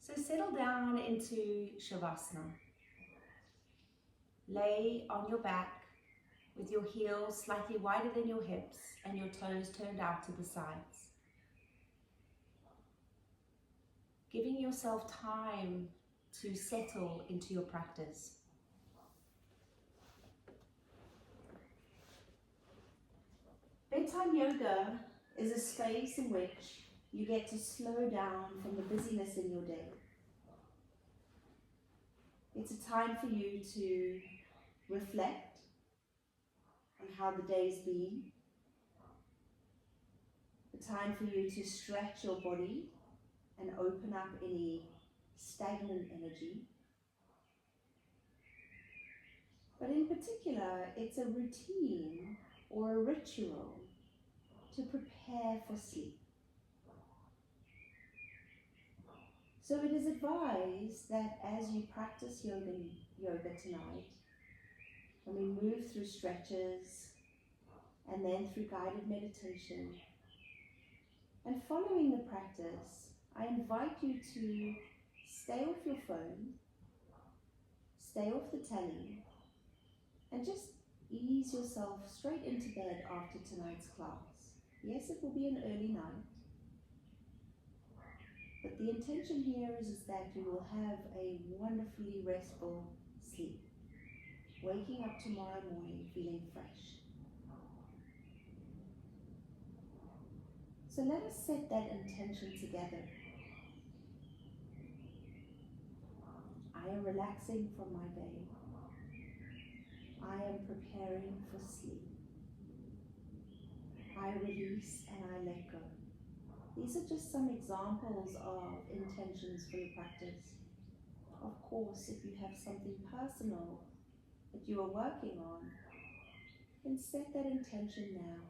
So settle down into Shavasana. Lay on your back with your heels slightly wider than your hips and your toes turned out to the sides. Giving yourself time to settle into your practice. Bedtime yoga is a space in which you get to slow down from the busyness in your day. It's a time for you to reflect on how the day's been. A time for you to stretch your body and open up any stagnant energy. But in particular, it's a routine or a ritual to prepare for sleep. So it is advised that as you practice yoga tonight, when we move through stretches and then through guided meditation, and following the practice, I invite you to stay off your phone, stay off the telly, and just ease yourself straight into bed after tonight's class. Yes, it will be an early night, but the intention here is that you will have a wonderfully restful sleep, waking up tomorrow morning feeling fresh. So let us set that intention together. I am relaxing from my day. I am preparing for sleep. I release and I let go. These are just some examples of intentions for your practice. Of course, if you have something personal that you are working on, then set that intention now.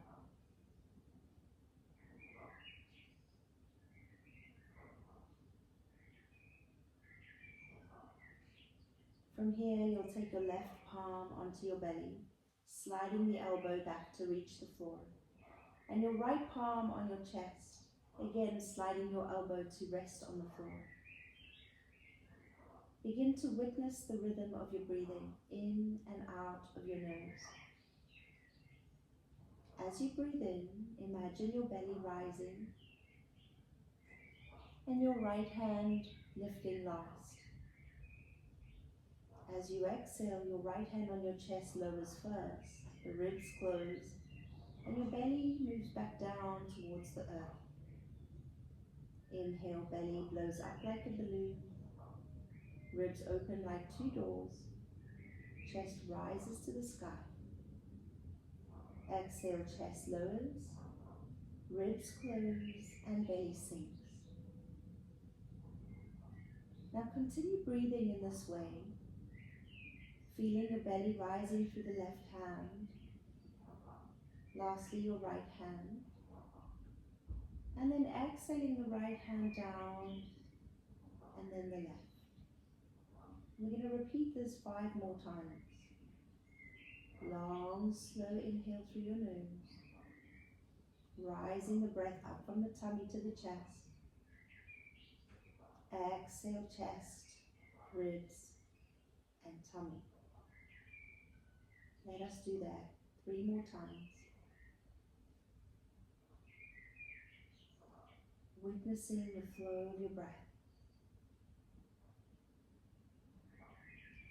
From here, you'll take your left palm onto your belly, sliding the elbow back to reach the floor. And your right palm on your chest, again sliding your elbow to rest on the floor. Begin to witness the rhythm of your breathing in and out of your nose. As you breathe in, imagine your belly rising and your right hand lifting last. As you exhale, your right hand on your chest lowers first, the ribs close, and your belly moves back down towards the earth. Inhale, belly blows up like a balloon, ribs open like two doors, chest rises to the sky. Exhale, chest lowers, ribs close, and belly sinks. Now continue breathing in this way, feeling your belly rising through the left hand, lastly your right hand, and then exhaling the right hand down, and then the left. We're going to repeat this 5 more times. Long, slow inhale through your nose, rising the breath up from the tummy to the chest. Exhale, chest, ribs, and tummy. Let us do that 3 more times. Witnessing the flow of your breath.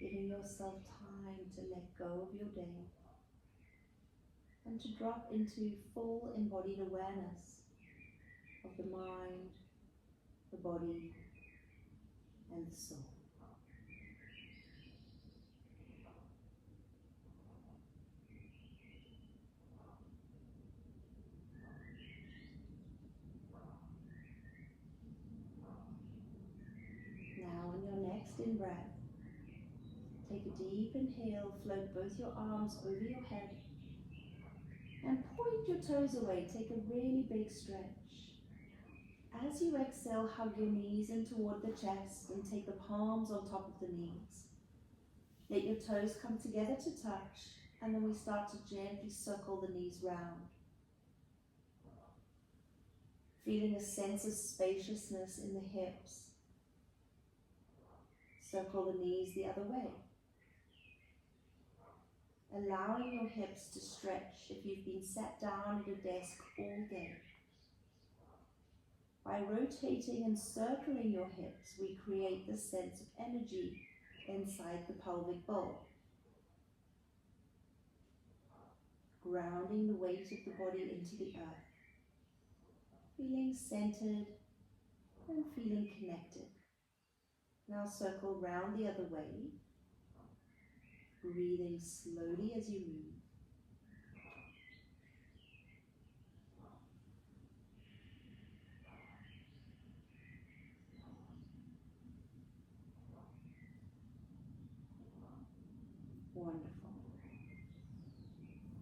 Giving yourself time to let go of your day and to drop into full embodied awareness of the mind, the body, and the soul. Now on your next in-breath, take a deep inhale, float both your arms over your head and point your toes away. Take a really big stretch. As you exhale, hug your knees in toward the chest and take the palms on top of the knees. Let your toes come together to touch, and then we start to gently circle the knees round. Feeling a sense of spaciousness in the hips Circle the knees the other way. Allowing your hips to stretch if you've been sat down at a desk all day. By rotating and circling your hips, we create this sense of energy inside the pelvic bowl. Grounding the weight of the body into the earth. Feeling centered and feeling connected. Now circle round the other way. Breathing slowly as you move. Wonderful.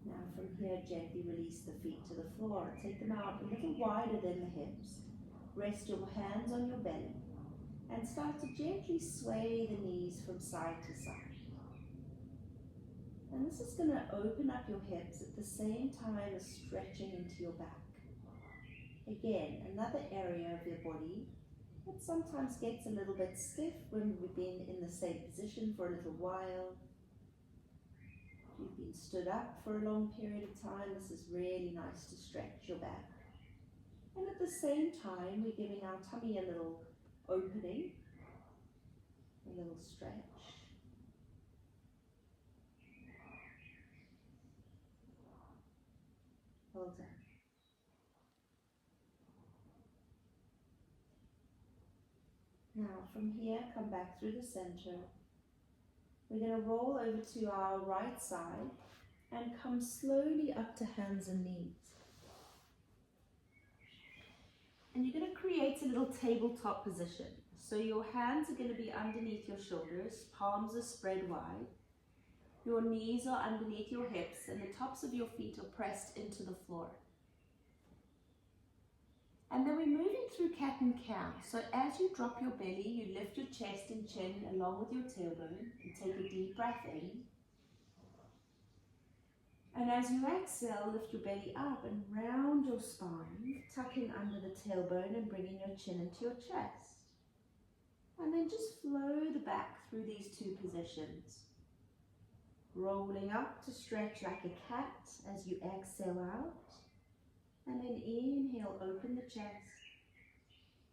Now from here, gently release the feet to the floor. Take them out a little wider than the hips. Rest your hands on your belly and start to gently sway the knees from side to side. And this is going to open up your hips at the same time as stretching into your back. Again, another area of your body that sometimes gets a little bit stiff when we've been in the same position for a little while. If you've been stood up for a long period of time, this is really nice to stretch your back. And at the same time, we're giving our tummy a little opening, a little stretch. Well done. Now from here, come back through the center. We're going to roll over to our right side and come slowly up to hands and knees. And you're going to create a little tabletop position. So your hands are going to be underneath your shoulders, palms are spread wide. Your knees are underneath your hips and the tops of your feet are pressed into the floor. And then we're moving through cat and cow. So as you drop your belly, you lift your chest and chin along with your tailbone and take a deep breath in. And as you exhale, lift your belly up and round your spine, tucking under the tailbone and bringing your chin into your chest. And then just flow the back through these two positions. Rolling up to stretch like a cat as you exhale out. And then inhale, open the chest,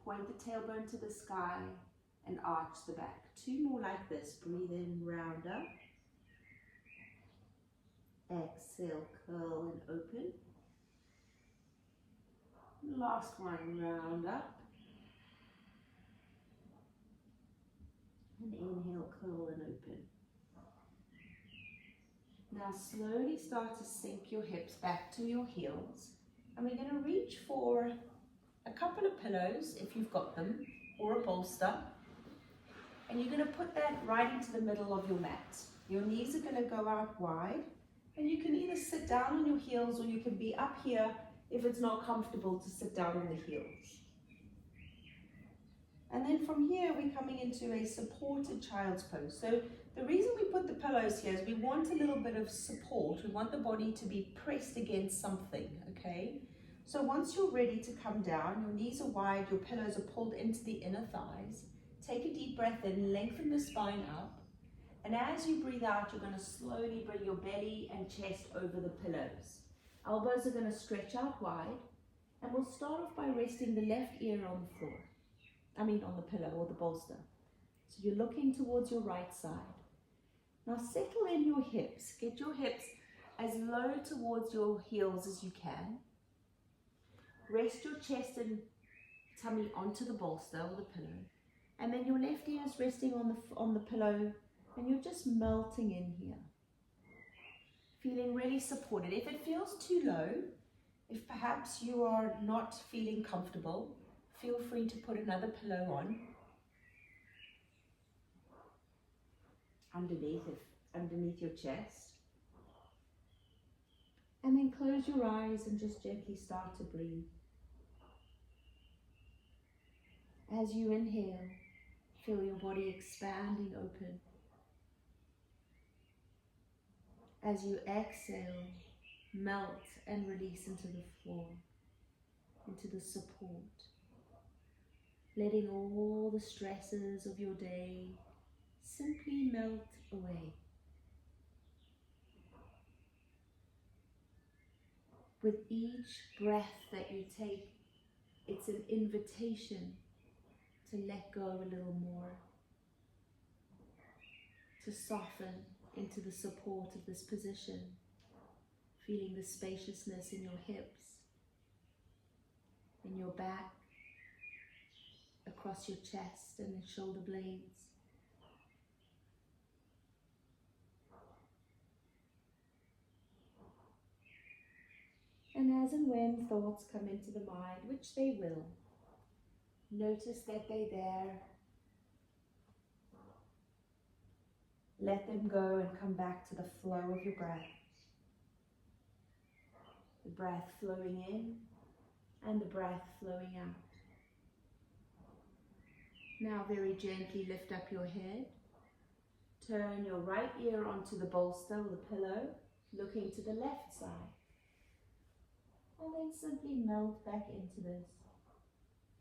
point the tailbone to the sky, and arch the back. Two more like this. Breathe in, round up. Exhale, curl and open. Last one, round up. And inhale, curl and open. Now slowly start to sink your hips back to your heels. And we're going to reach for a couple of pillows, if you've got them, or a bolster. And you're going to put that right into the middle of your mat. Your knees are going to go out wide. And you can either sit down on your heels or you can be up here if it's not comfortable to sit down on the heels. And then from here, we're coming into a supported child's pose. So the reason we put the pillows here is we want a little bit of support. We want the body to be pressed against something, okay? So once you're ready to come down, your knees are wide, your pillows are pulled into the inner thighs. Take a deep breath in, lengthen the spine up. And as you breathe out, you're going to slowly bring your belly and chest over the pillows. Elbows are going to stretch out wide. And we'll start off by resting the left ear on the floor. On the pillow or the bolster. So you're looking towards your right side. Now settle in your hips. Get your hips as low towards your heels as you can. Rest your chest and tummy onto the bolster or the pillow. And then your left ear is resting on the pillow and you're just melting in here. Feeling really supported. If it feels too low, if perhaps you are not feeling comfortable, feel free to put another pillow on underneath your chest. And then close your eyes and just gently start to breathe. As you inhale, feel your body expanding open. As you exhale, melt and release into the floor, into the support. Letting all the stresses of your day simply melt away. With each breath that you take, it's an invitation to let go a little more, to soften into the support of this position, feeling the spaciousness in your hips, in your back, across your chest and the shoulder blades. And as and when thoughts come into the mind, which they will, notice that they're there. Let them go and come back to the flow of your breath. The breath flowing in and the breath flowing out. Now very gently lift up your head. Turn your right ear onto the bolster or the pillow, looking to the left side. And then simply melt back into this,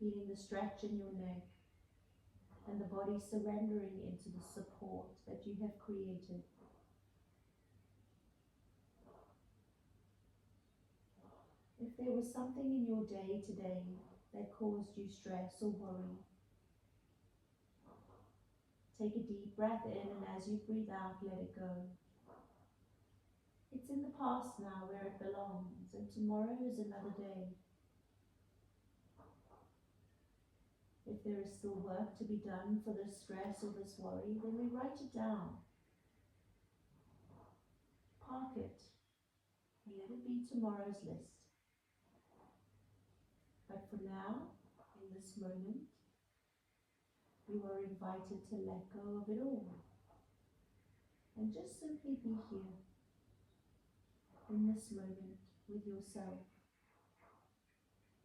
feeling the stretch in your neck and the body surrendering into the support that you have created. If there was something in your day today that caused you stress or worry, take a deep breath in, and as you breathe out, let it go. It's in the past now where it belongs, and tomorrow is another day. If there is still work to be done for this stress or this worry, then we write it down. Park it. Let it be tomorrow's list. But for now, in this moment, you are invited to let go of it all. And just simply be here, in this moment, with yourself.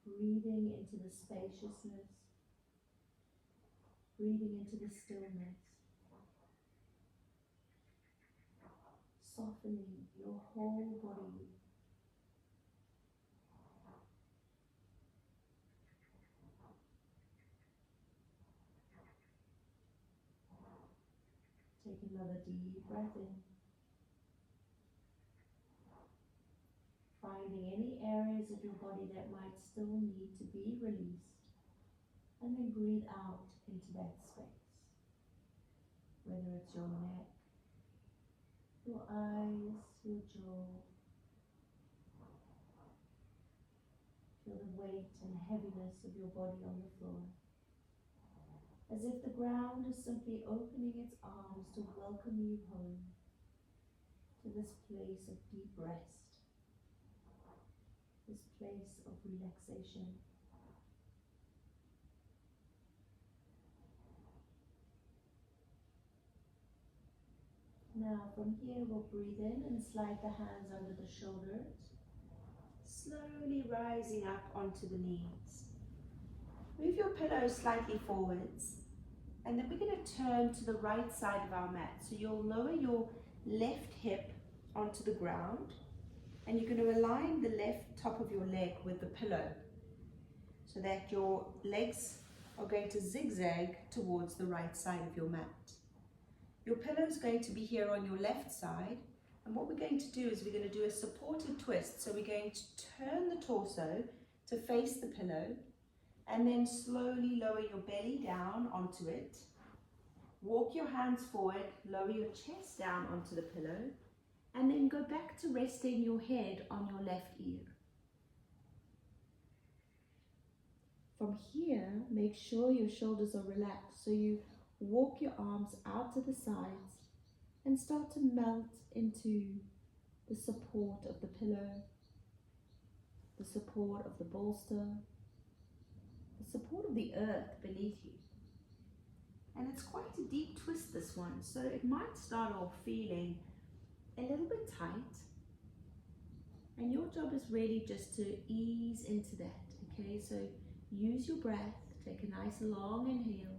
Breathing into the spaciousness. Breathing into the stillness. Softening your whole body. Take another deep breath in. Finding any areas of your body that might still need to be released. And then breathe out into that space. Whether it's your neck, your eyes, your jaw. Feel the weight and heaviness of your body on the floor. As if the ground is simply opening its arms to welcome you home to this place of deep rest, this place of relaxation. Now from here we'll breathe in and slide the hands under the shoulders, slowly rising up onto the knees. Move your pillow slightly forwards, and then we're going to turn to the right side of our mat. So you'll lower your left hip onto the ground, and you're going to align the left top of your leg with the pillow so that your legs are going to zigzag towards the right side of your mat. Your pillow is going to be here on your left side, and what we're going to do is we're going to do a supported twist. So we're going to turn the torso to face the pillow, and then slowly lower your belly down onto it. Walk your hands forward, lower your chest down onto the pillow, and then go back to resting your head on your left ear. From here, make sure your shoulders are relaxed, so you walk your arms out to the sides and start to melt into the support of the pillow, the support of the bolster, the support of the earth beneath you. And it's quite a deep twist, this one, so it might start off feeling a little bit tight, and your job is really just to ease into that. Okay, so use your breath, take a nice long inhale.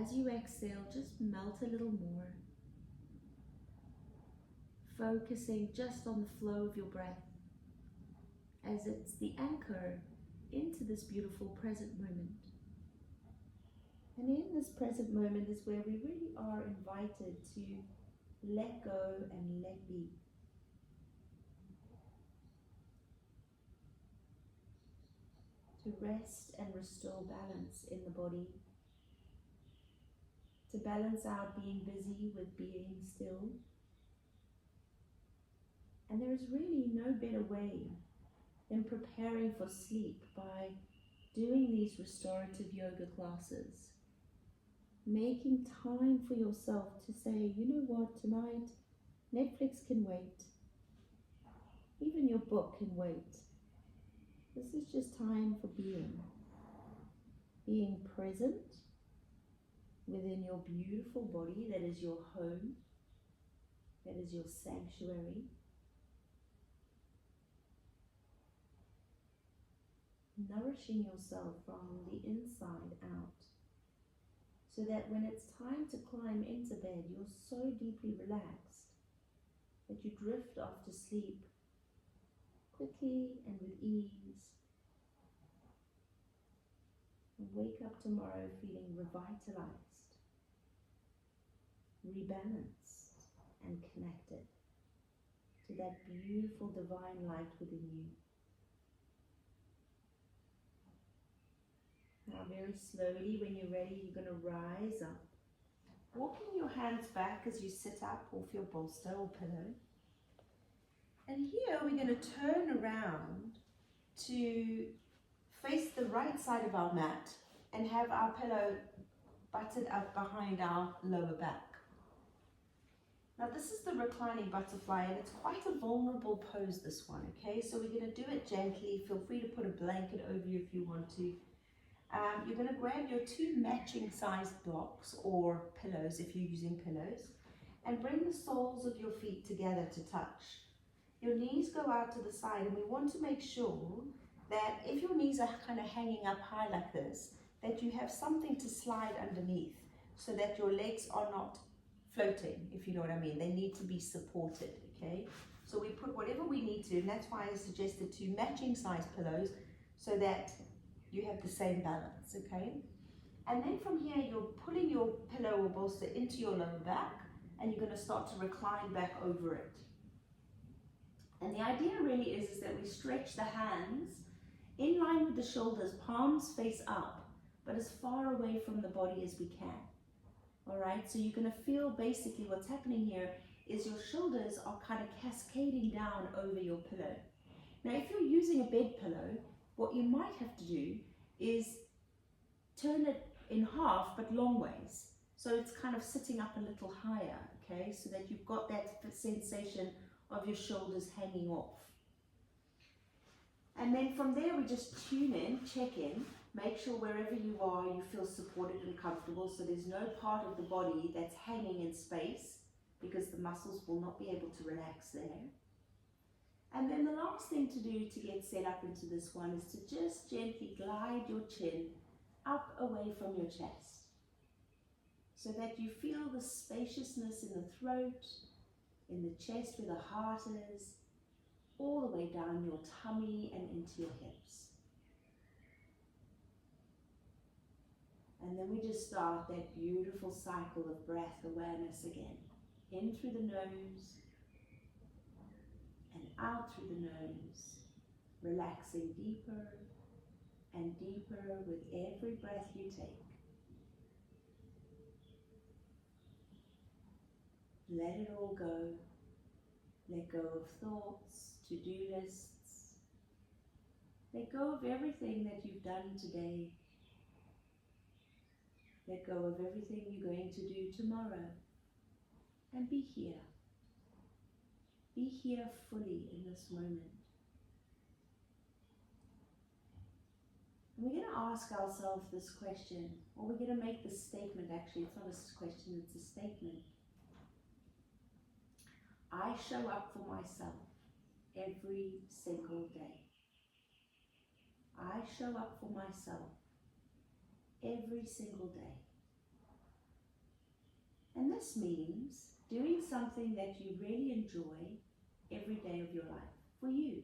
As you exhale, just melt a little more, focusing just on the flow of your breath as it's the anchor into this beautiful present moment. And in this present moment is where we really are invited to let go and let be. To rest and restore balance in the body. To balance out being busy with being still. And there is really no better way than preparing for sleep by doing these restorative yoga classes. Making time for yourself to say, you know what, tonight Netflix can wait. Even your book can wait. This is just time for being. Being present within your beautiful body that is your home, that is your sanctuary. Nourishing yourself from the inside out, so that when it's time to climb into bed, you're so deeply relaxed that you drift off to sleep quickly and with ease, and wake up tomorrow feeling revitalized, rebalanced, and connected to that beautiful divine light within you. Now very slowly, when you're ready, you're going to rise up, walking your hands back as you sit up off your bolster or pillow. And here we're going to turn around to face the right side of our mat and have our pillow butted up behind our lower back. Now this is the reclining butterfly, and it's quite a vulnerable pose, this one, okay? So we're going to do it gently. Feel free to put a blanket over you if you want to. You're going to grab your two matching sized blocks or pillows if you're using pillows, and bring the soles of your feet together to touch. Your knees go out to the side, and we want to make sure that if your knees are kind of hanging up high like this, that you have something to slide underneath so that your legs are not floating, if you know what I mean. They need to be supported, okay? So we put whatever we need to, and that's why I suggested two matching size pillows so that you have the same balance, okay? And then from here, you're pulling your pillow or bolster into your lower back, and you're going to start to recline back over it. And the idea really is that we stretch the hands in line with the shoulders, palms face up, but as far away from the body as we can. All right, so you're going to feel basically what's happening here is your shoulders are kind of cascading down over your pillow. Now, if you're using a bed pillow, what you might have to do is turn it in half, but long ways. So it's kind of sitting up a little higher, okay? So that you've got that sensation of your shoulders hanging off. And then from there, we just tune in, check in, make sure wherever you are, you feel supported and comfortable. So there's no part of the body that's hanging in space, because the muscles will not be able to relax there. And then the last thing to do to get set up into this one is to just gently glide your chin up away from your chest, so that you feel the spaciousness in the throat, in the chest where the heart is, all the way down your tummy and into your hips. And then we just start that beautiful cycle of breath awareness again. In through the nose and out through the nose, relaxing deeper and deeper with every breath you take. Let it all go. Let go of thoughts, to-do lists. Let go of everything that you've done today. Let go of everything you're going to do tomorrow. And be here. Be here fully in this moment. And we're going to ask ourselves this question, or we're going to make this statement. Actually, it's not a question, it's a statement. I show up for myself every single day. I show up for myself every single day. And this means doing something that you really enjoy every day of your life, for you.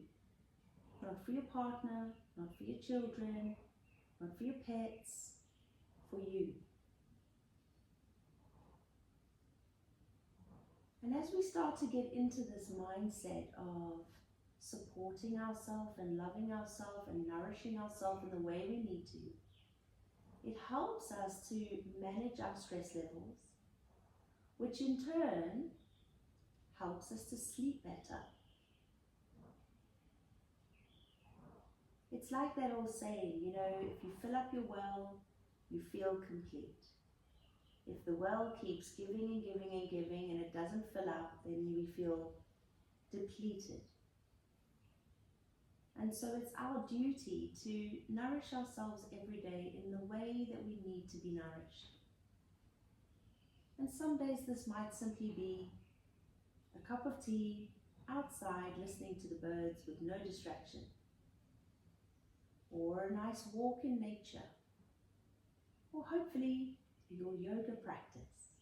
Not for your partner, not for your children, not for your pets, for you. And as we start to get into this mindset of supporting ourselves and loving ourselves and nourishing ourselves in the way we need to, it helps us to manage our stress levels, which in turn helps us to sleep better. It's like that old saying, you know, if you fill up your well, you feel complete. If the well keeps giving and giving and giving and it doesn't fill up, then we feel depleted. And so it's our duty to nourish ourselves every day in the way that we need to be nourished. And some days this might simply be a cup of tea outside listening to the birds with no distraction, or a nice walk in nature, or hopefully your yoga practice.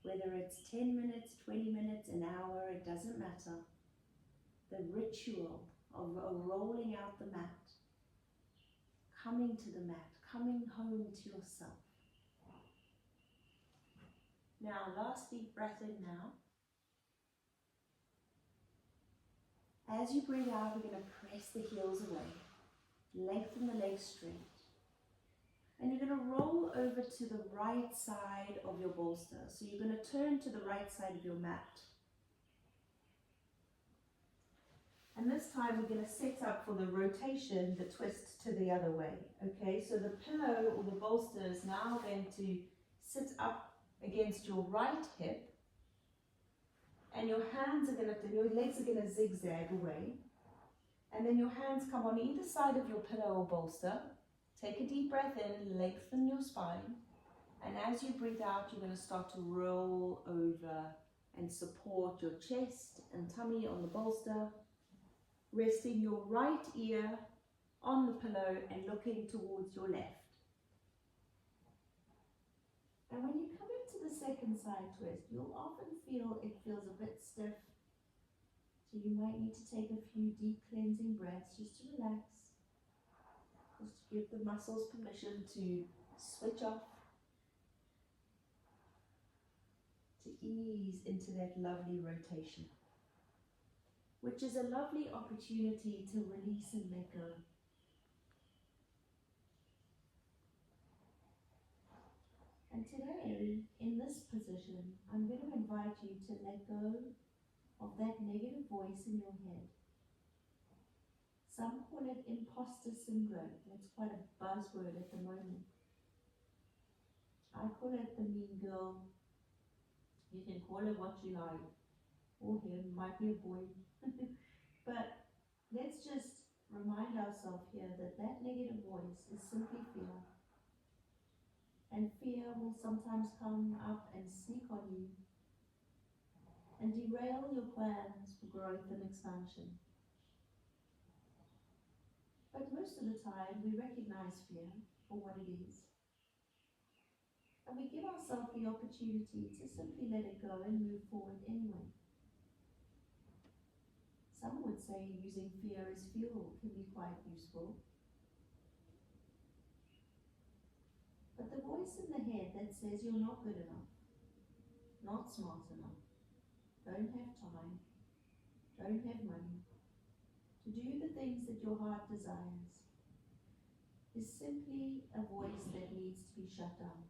Whether it's 10 minutes, 20 minutes, an hour, it doesn't matter. The ritual of rolling out the mat, coming to the mat, coming home to yourself. Now, last deep breath in now. As you breathe out, we're going to press the heels away, lengthen the legs straight. And you're going to roll over to the right side of your bolster. So you're going to turn to the right side of your mat. And this time we're going to set up for the rotation, the twist to the other way. Okay, so the pillow or the bolster is now going to sit up against your right hip. And your legs are going to zigzag away. And then your hands come on either side of your pillow or bolster. Take a deep breath in, lengthen your spine. And as you breathe out, you're going to start to roll over and support your chest and tummy on the bolster, resting your right ear on the pillow and looking towards your left. And when you come into the second side twist, you'll often feel it feels a bit stiff. So you might need to take a few deep cleansing breaths just to relax. Just to give the muscles permission to switch off, to ease into that lovely rotation, which is a lovely opportunity to release and let go. And today, in this position, I'm going to invite you to let go of that negative voice in your head. Some call it imposter syndrome. That's quite a buzzword at the moment. I call it the mean girl. You can call it what you like. Or him, might be a boy. But let's just remind ourselves here that that negative voice is simply fear. And fear will sometimes come up and sneak on you and derail your plans for growth and expansion. But most of the time, we recognize fear for what it is. And we give ourselves the opportunity to simply let it go and move forward anyway. Some would say using fear as fuel can be quite useful. But the voice in the head that says you're not good enough, not smart enough, don't have time, don't have money, to do the things that your heart desires, is simply a voice that needs to be shut down.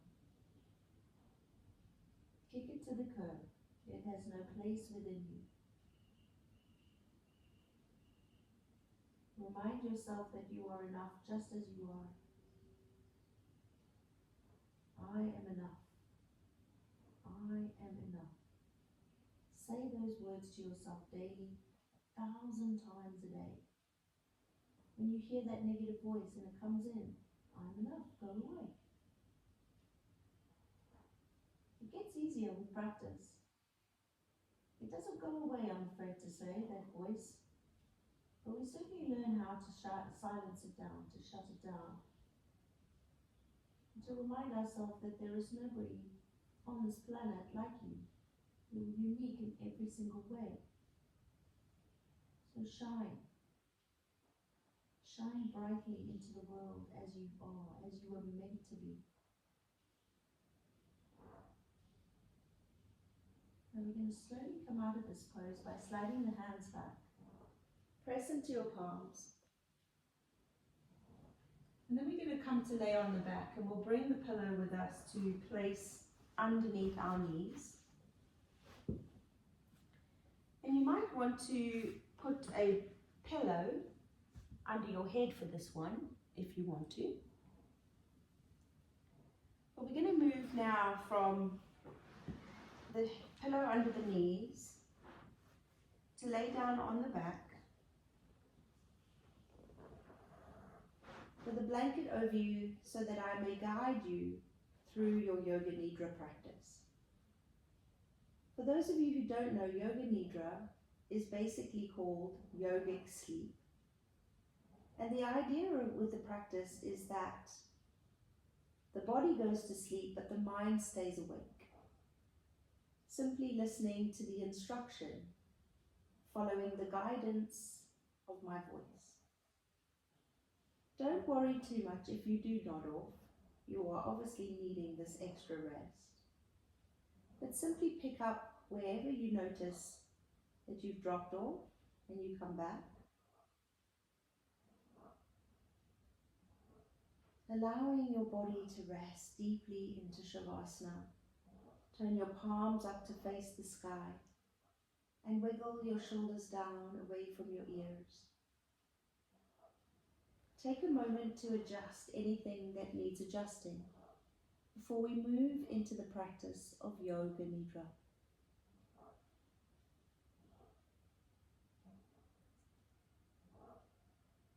Kick it to the curb. It has no place within you. Remind yourself that you are enough just as you are. I am enough. I am enough. Say those words to yourself daily, 1,000 times a day. When you hear that negative voice and it comes in, I'm enough, go away. It gets easier with practice. It doesn't go away, I'm afraid to say, that voice. But we certainly learn how to silence it down, to shut it down. And to remind ourselves that there is nobody on this planet like you. You're unique in every single way. So shine. Shine brightly into the world as you are, as you were meant to be. And we're going to slowly come out of this pose by sliding the hands back. Press into your palms. And then we're going to come to lay on the back, and we'll bring the pillow with us to place underneath our knees. And you might want to put a pillow under your head for this one, if you want to. But we're going to move now from the pillow under the knees to lay down on the back with a blanket over you so that I may guide you through your Yoga Nidra practice. For those of you who don't know, Yoga Nidra is basically called yogic sleep. And the idea with the practice is that the body goes to sleep, but the mind stays awake. Simply listening to the instruction, following the guidance of my voice. Don't worry too much if you do nod off. You are obviously needing this extra rest. But simply pick up wherever you notice that you've dropped off and you come back. Allowing your body to rest deeply into Shavasana. Turn your palms up to face the sky and wiggle your shoulders down away from your ears. Take a moment to adjust anything that needs adjusting before we move into the practice of Yoga Nidra.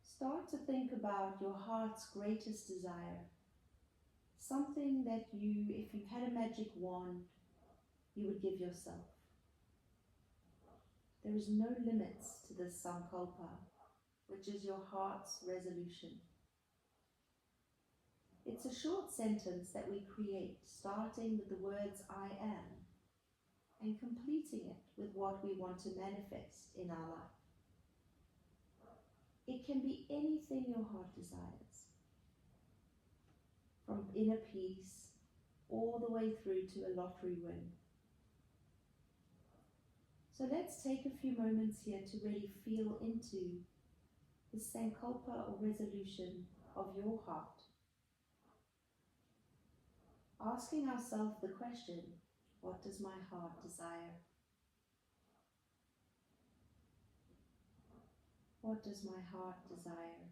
Start to think about your heart's greatest desire. Something that you, if you had a magic wand, you would give yourself. There is no limits to this sankalpa, which is your heart's resolution. It's a short sentence that we create, starting with the words I am, and completing it with what we want to manifest in our life. It can be anything your heart desires, from inner peace all the way through to a lottery win. So let's take a few moments here to really feel into the sankalpa or resolution of your heart. Asking ourselves the question, what does my heart desire? What does my heart desire?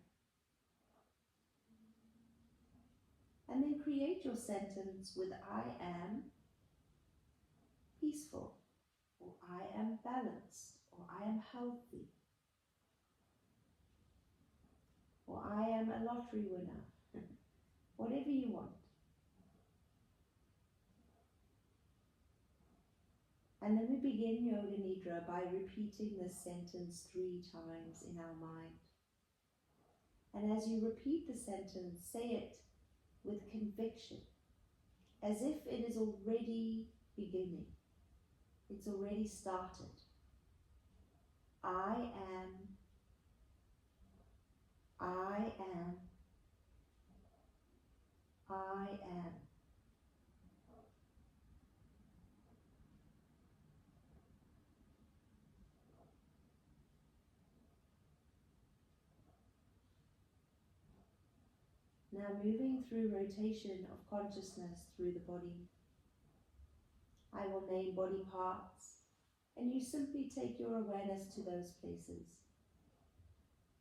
And then create your sentence with I am peaceful, or I am balanced, or I am healthy, or I am a lottery winner. Whatever you want. And then we begin Yoga Nidra by repeating this sentence 3 times in our mind. And as you repeat the sentence, say it with conviction, as if it is already beginning. It's already started. I am, I am, I am. Now moving through rotation of consciousness through the body. I will name body parts, and you simply take your awareness to those places.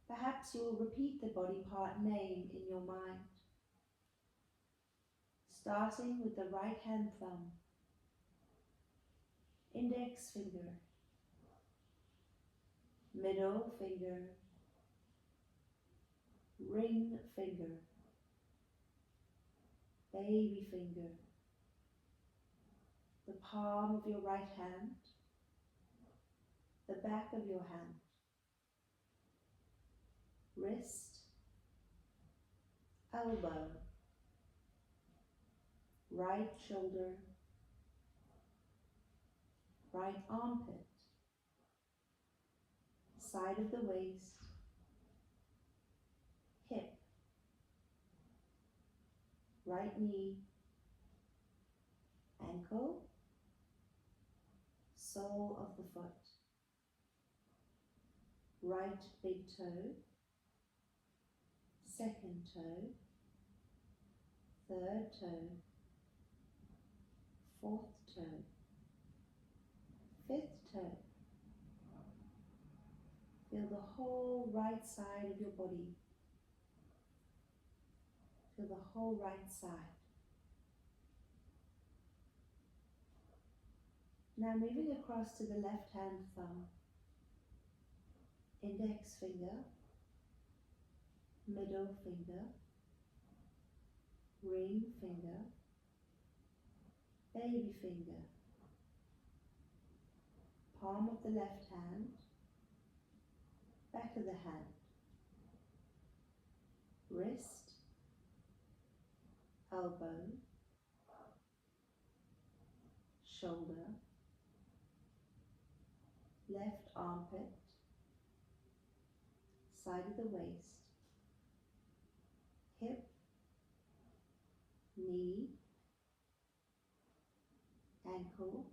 Perhaps you will repeat the body part name in your mind, starting with the right hand thumb, index finger, middle finger, ring finger, baby finger, the palm of your right hand, the back of your hand, wrist, elbow, right shoulder, right armpit, side of the waist, hip, right knee, ankle, sole of the foot, right big toe, second toe, third toe, fourth toe, fifth toe. Feel the whole right side of your body. Feel the whole right side. Now moving across to the left hand thumb, index finger, middle finger, ring finger, baby finger, palm of the left hand, back of the hand, wrist, elbow, shoulder, left armpit, side of the waist, hip, knee, ankle,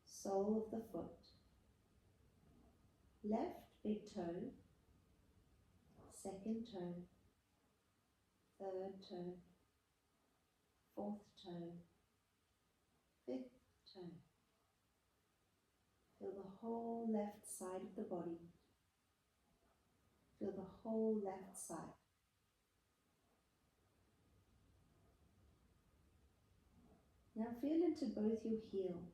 sole of the foot, left big toe, second toe, third toe, fourth toe, fifth toe. Feel the whole left side of the body. Feel the whole left side. Now feel into both your heels,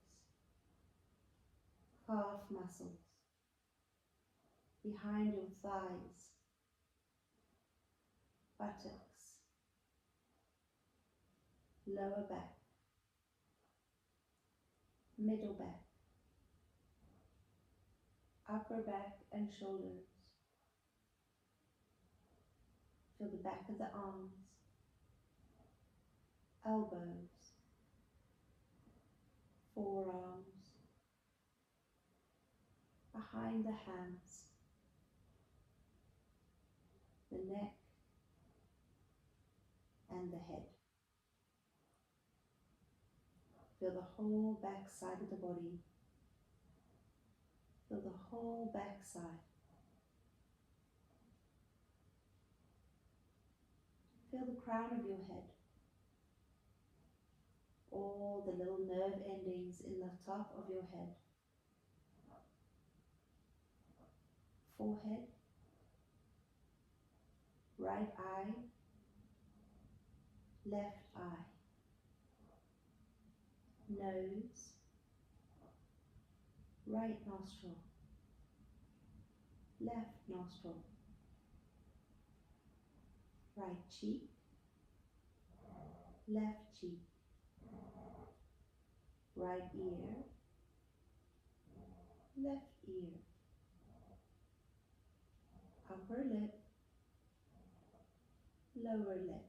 calf muscles, behind your thighs, buttocks, lower back, middle back, upper back and shoulders. Feel the back of the arms, elbows, forearms, behind the hands, the neck and the head. Feel the whole back side of the body. Feel the whole back side. Feel the crown of your head. All the little nerve endings in the top of your head. Forehead, right eye, left eye, nose, right nostril, left nostril, right cheek, left cheek, right ear, left ear, upper lip, lower lip,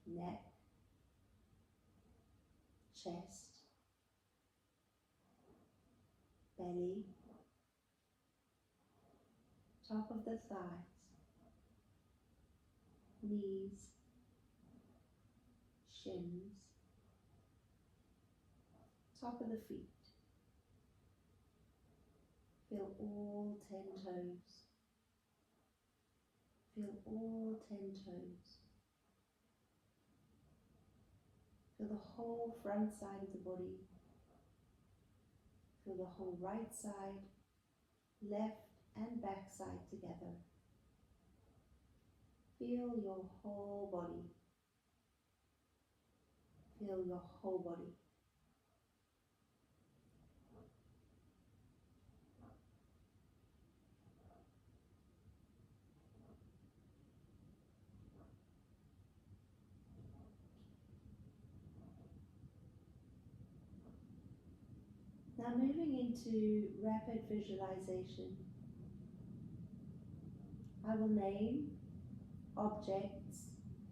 neck, chest, belly, top of the thighs, knees, shins, top of the feet. Feel all 10 toes. Feel all 10 toes. Feel the whole front side of the body. Feel the whole right side, left and back side together. Feel your whole body. Feel your whole body. Now moving into rapid visualization. I will name objects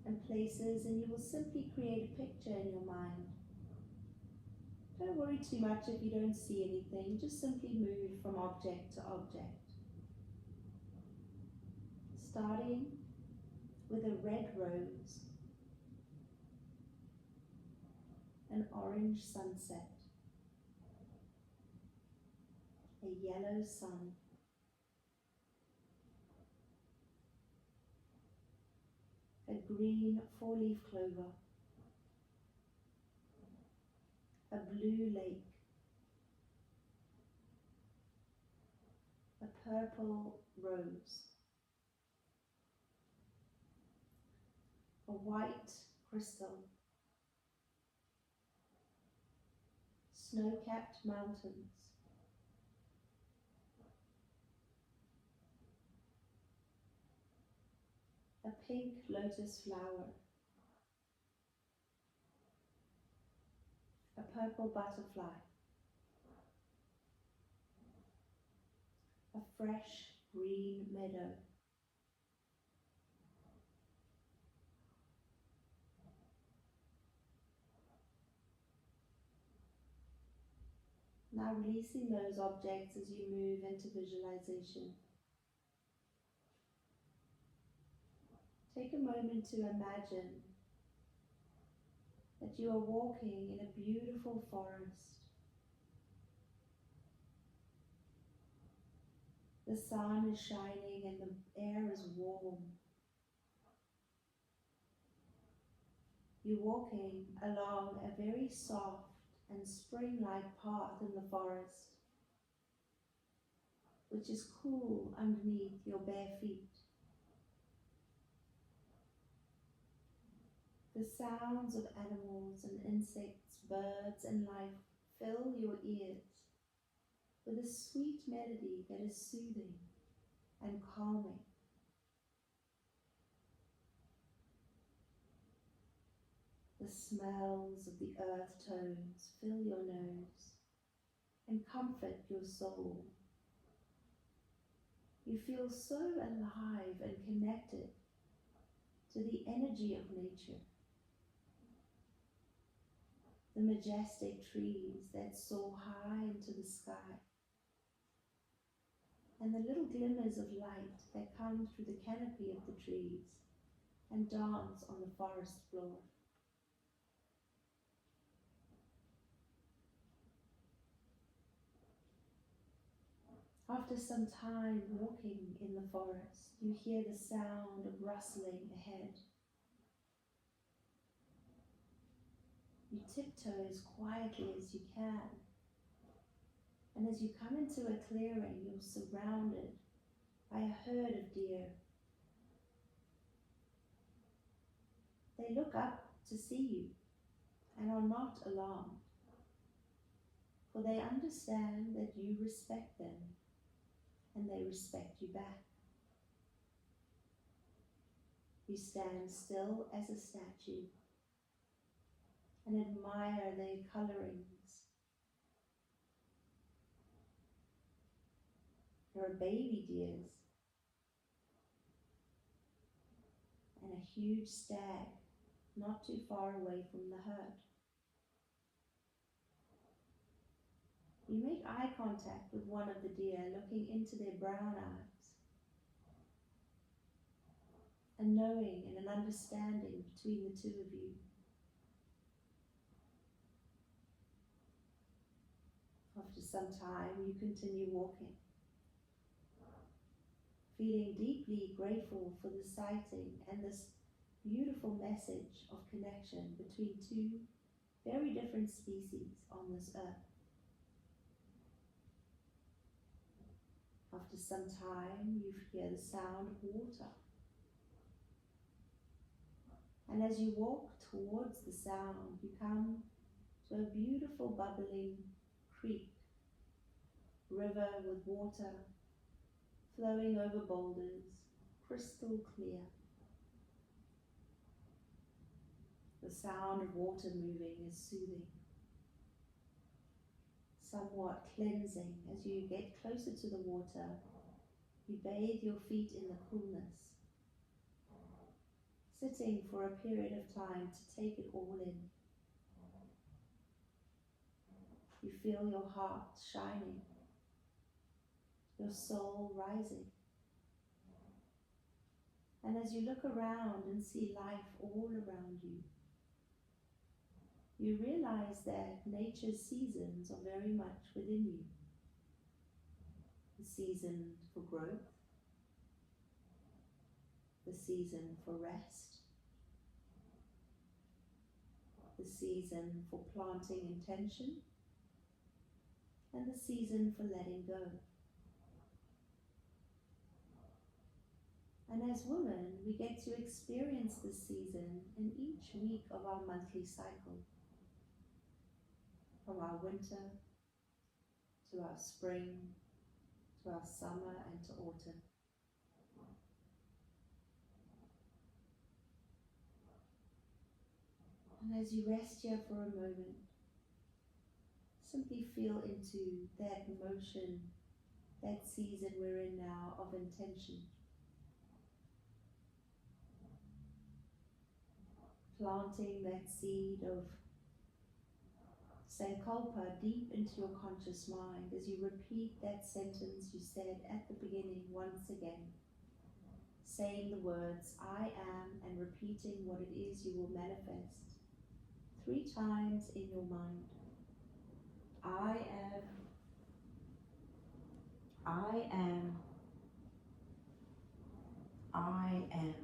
and places, and you will simply create a picture in your mind. Don't worry too much if you don't see anything, just simply move from object to object. Starting with a red rose. an orange sunset, a yellow sun, a green four-leaf clover, a blue lake, a purple rose, a white crystal, snow-capped mountains, a pink lotus flower, a purple butterfly, a fresh green meadow, now releasing those objects as you move into visualization. Take a moment to imagine that you are walking in a beautiful forest. The sun is shining and the air is warm. You're walking along a very soft and spring-like path in the forest, which is cool underneath your bare feet. The sounds of animals and insects, birds and life fill your ears with a sweet melody that is soothing and calming. The smells of the earth tones fill your nose and comfort your soul. You feel so alive and connected to the energy of nature. The majestic trees that soar high into the sky, and the little glimmers of light that come through the canopy of the trees and dance on the forest floor. After some time walking in the forest, you hear the sound of rustling ahead. You tiptoe as quietly as you can, and as you come into a clearing, you're surrounded by a herd of deer. They look up to see you and are not alarmed, for they understand that you respect them and they respect you back. You stand still as a statue and admire their colorings. There are baby deers and a huge stag not too far away from the herd. You make eye contact with one of the deer, looking into their brown eyes, and knowing and an understanding between the two of you. After some time, you continue walking, feeling deeply grateful for the sighting and this beautiful message of connection between two very different species on this earth. After some time, you hear the sound of water. And as you walk towards the sound, you come to a beautiful bubbling creek, river with water flowing over boulders, crystal clear. The sound of water moving is soothing, somewhat cleansing. As you get closer to the water, you bathe your feet in the coolness, sitting for a period of time to take it all in. You feel your heart shining, your soul rising. And as you look around and see life all around you, you realize that nature's seasons are very much within you. The season for growth, the season for rest, the season for planting intention, and the season for letting go. And as women, we get to experience this season in each week of our monthly cycle, from our winter to our spring, to our summer and to autumn. And as you rest here for a moment, simply feel into that motion, that season we're in now of intention. Planting that seed of Sankalpa deep into your conscious mind as you repeat that sentence you said at the beginning once again, saying the words I am and repeating what it is you will manifest 3 times in your mind. I am, I am, I am.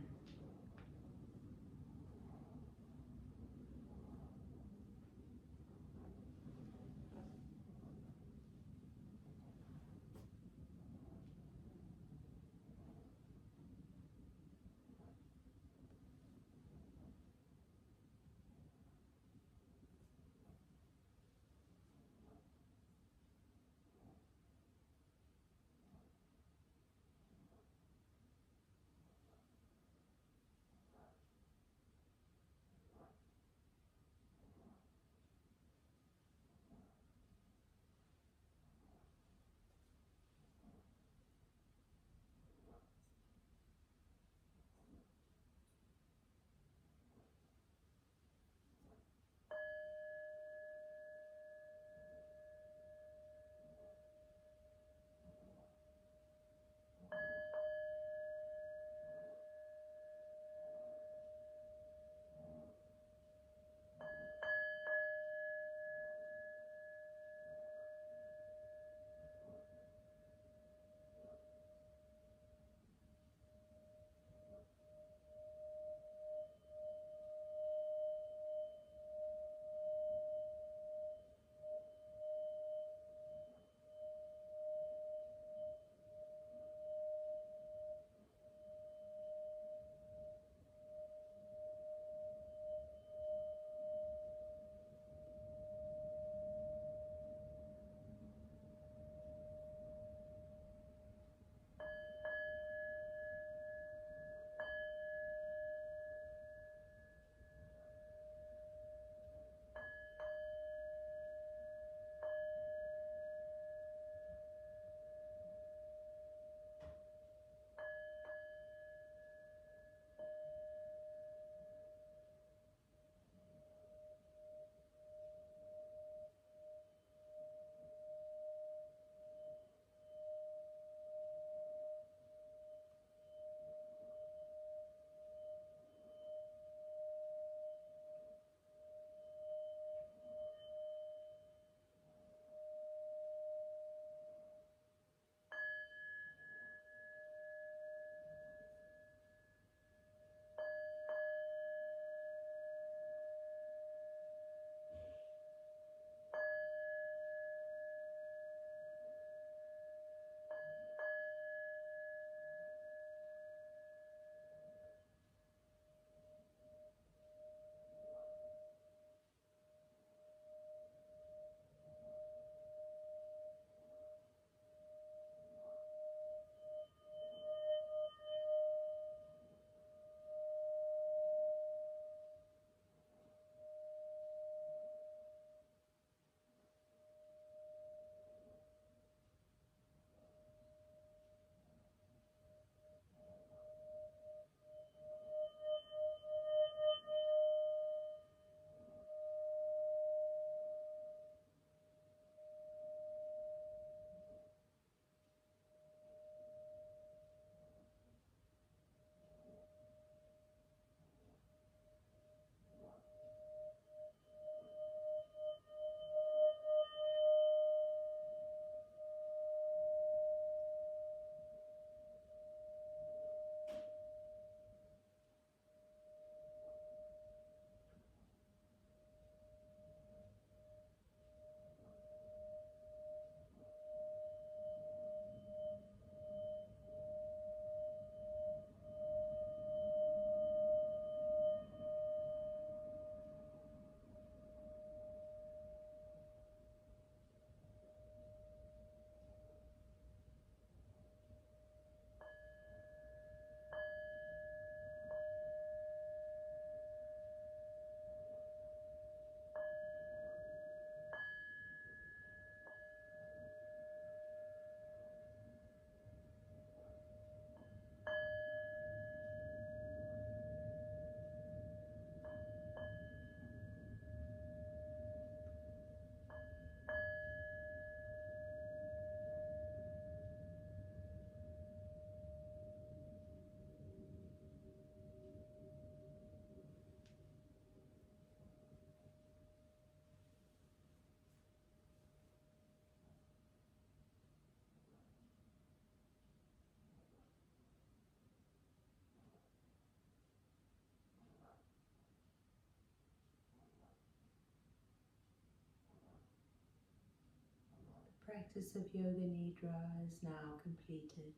practice of Yoga Nidra is now completed.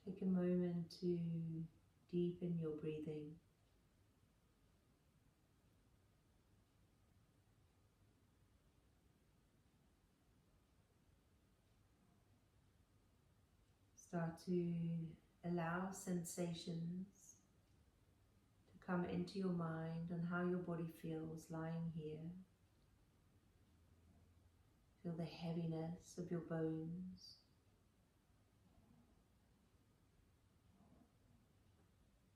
Take a moment to deepen your breathing. Start to allow sensations to come into your mind on how your body feels lying here. Feel the heaviness of your bones.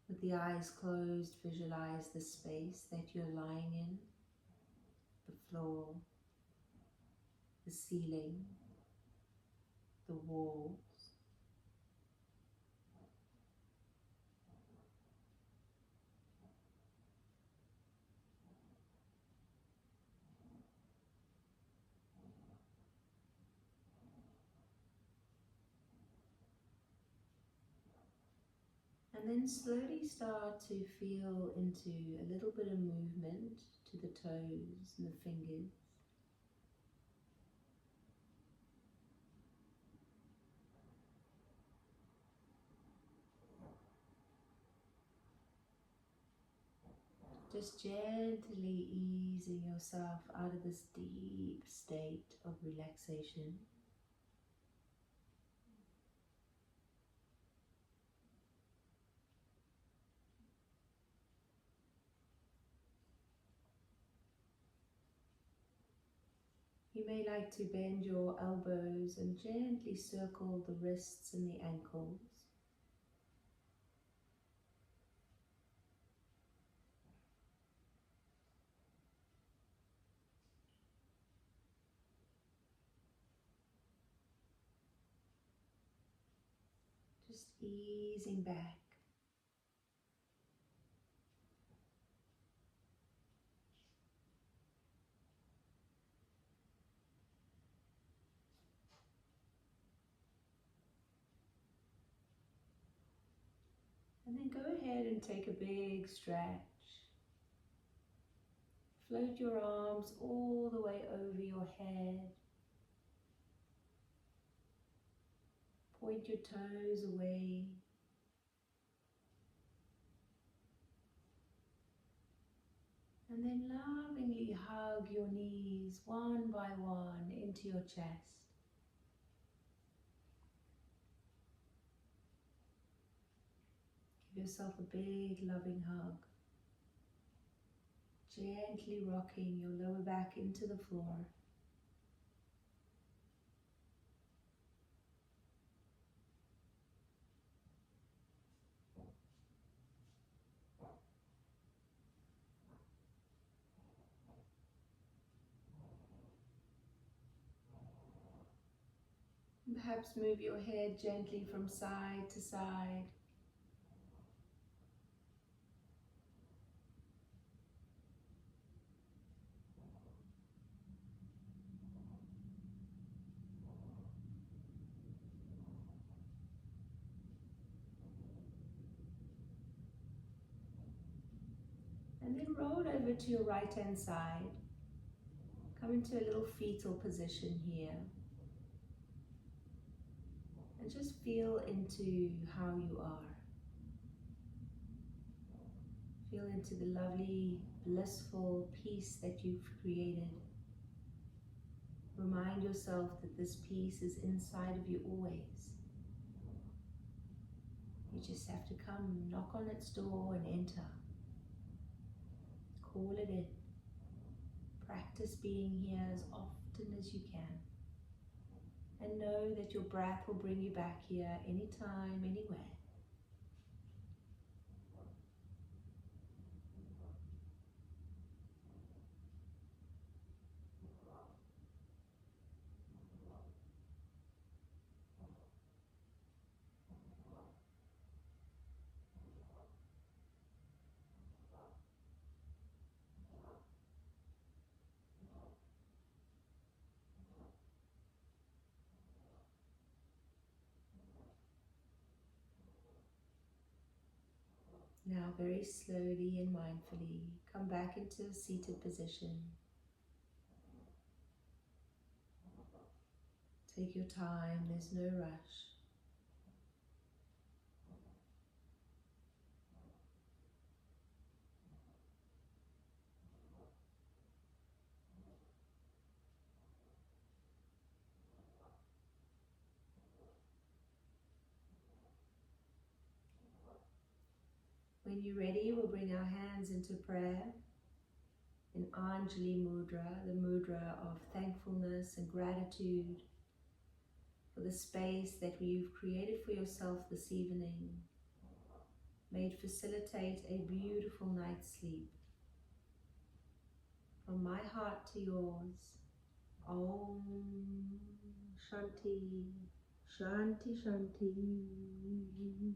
With the eyes closed, visualize the space that you're lying in, the floor, the ceiling, the walls. And then slowly start to feel into a little bit of movement to the toes and the fingers. Just gently easing yourself out of this deep state of relaxation. You may like to bend your elbows and gently circle the wrists and the ankles. Just easing back. And then go ahead and take a big stretch. Float your arms all the way over your head. Point your toes away. And then lovingly hug your knees one by one into your chest. Give yourself a big loving hug. Gently rocking your lower back into the floor. Perhaps move your head gently from side to side. And then roll over to your right hand side. Come into a little fetal position here. And just feel into how you are. Feel into the lovely, blissful peace that you've created. Remind yourself that this peace is inside of you always. You just have to come, knock on its door and enter. Call it in. Practice being here as often as you can. And know that your breath will bring you back here anytime, anywhere. Now very slowly and mindfully come back into a seated position. Take your time, there's no rush. When you're ready, we'll bring our hands into prayer in Anjali Mudra, the mudra of thankfulness and gratitude for the space that you've created for yourself this evening. May it facilitate a beautiful night's sleep. From my heart to yours, Om Shanti, Shanti, Shanti.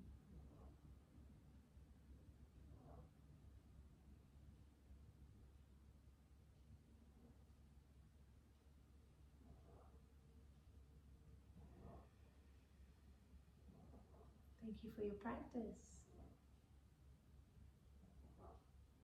Thank you for your practice.